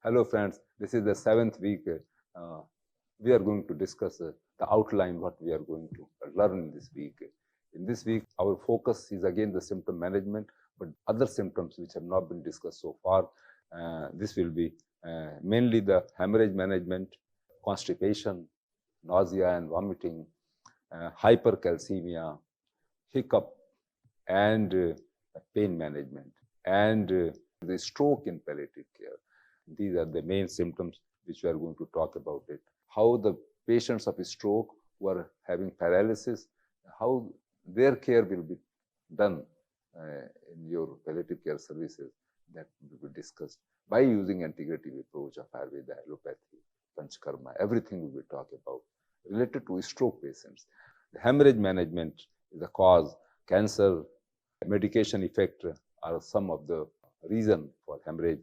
Hello friends, this is the 7th week. We are going to discuss the outline what we are going to learn in this week. In this week, our focus is again the symptom management, but other symptoms which have not been discussed so far. This will be mainly the hemorrhage management, constipation, nausea and vomiting, hypercalcemia, hiccup, and pain management, and the stroke in palliative care. These are the main symptoms which we are going to talk about it. How the patients of stroke who are having paralysis, how their care will be done in your palliative care services, that will be discussed by using integrative approach of Ayurveda, allopathy, Panchakarma. Everything we will talk about related to stroke patients. The hemorrhage management is the cause, cancer, medication effect are some of the reason for hemorrhage,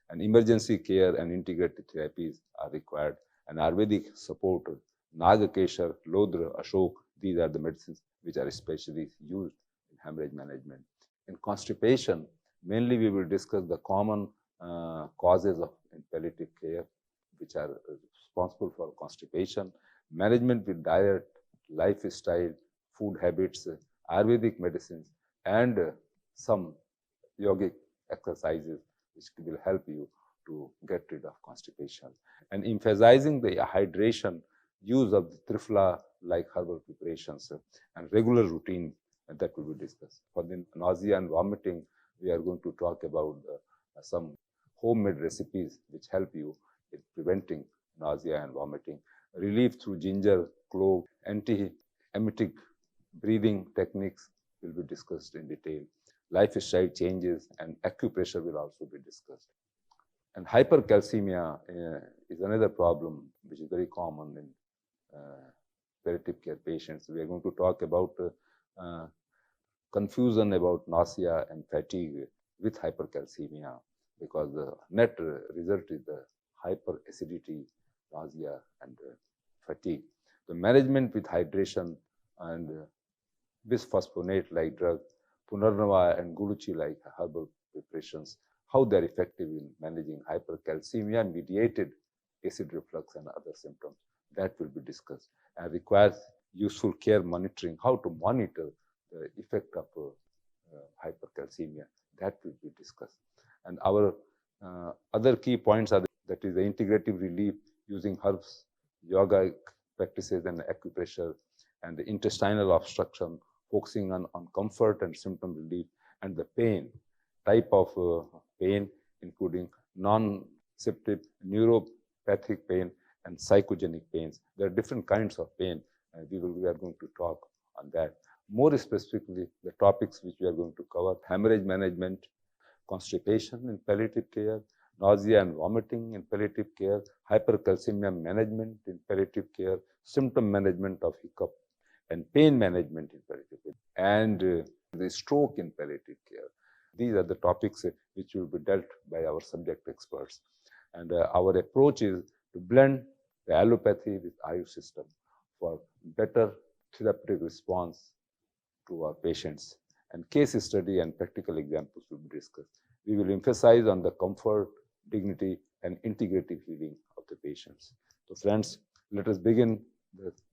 and emergency care and integrated therapies are required. And Ayurvedic support, Nagakeshar, Lodra, Ashok, these are the medicines which are especially used in hemorrhage management. In constipation, mainly we will discuss the common causes of palliative care which are responsible for constipation, management with diet, lifestyle, food habits, Ayurvedic medicines, and some yogic exercises which will help you to get rid of constipation. And emphasizing the hydration, use of the triphala like herbal preparations, and regular routine that will be discussed. For the nausea and vomiting, we are going to talk about some homemade recipes which help you in preventing nausea and vomiting. Relief through ginger, clove, anti-emetic breathing techniques will be discussed in detail. Lifestyle changes and acupressure will also be discussed. And hypercalcemia is another problem which is very common in palliative care patients. We are going to talk about confusion about nausea and fatigue with hypercalcemia, because the net result is the hyperacidity, nausea, and fatigue. The management with hydration and bisphosphonate like drug, Punarnava and Guruchi like herbal preparations, how they are effective in managing hypercalcemia mediated acid reflux and other symptoms, that will be discussed, and requires useful care monitoring, how to monitor the effect of hypercalcemia, that will be discussed. And our other key points are that is the integrative relief using herbs, yoga practices and acupressure, and the intestinal obstruction, focusing on comfort and symptom relief, and the pain, type of pain, including non-septic, neuropathic pain, and psychogenic pains. There are different kinds of pain, and we are going to talk on that. More specifically, the topics which we are going to cover: hemorrhage management, constipation in palliative care, nausea and vomiting in palliative care, hypercalcemia management in palliative care, symptom management of hiccup, and pain management in palliative care, and the stroke in palliative care. These are the topics which will be dealt by our subject experts. And our approach is to blend the allopathy with Ayurveda system for better therapeutic response to our patients. And case study and practical examples will be discussed. We will emphasize on the comfort, dignity, and integrative healing of the patients. So friends, let us begin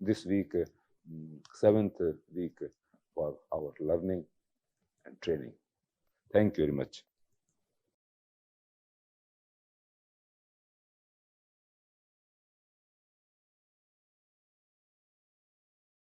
this week, 7th week for our learning and training. Thank you very much.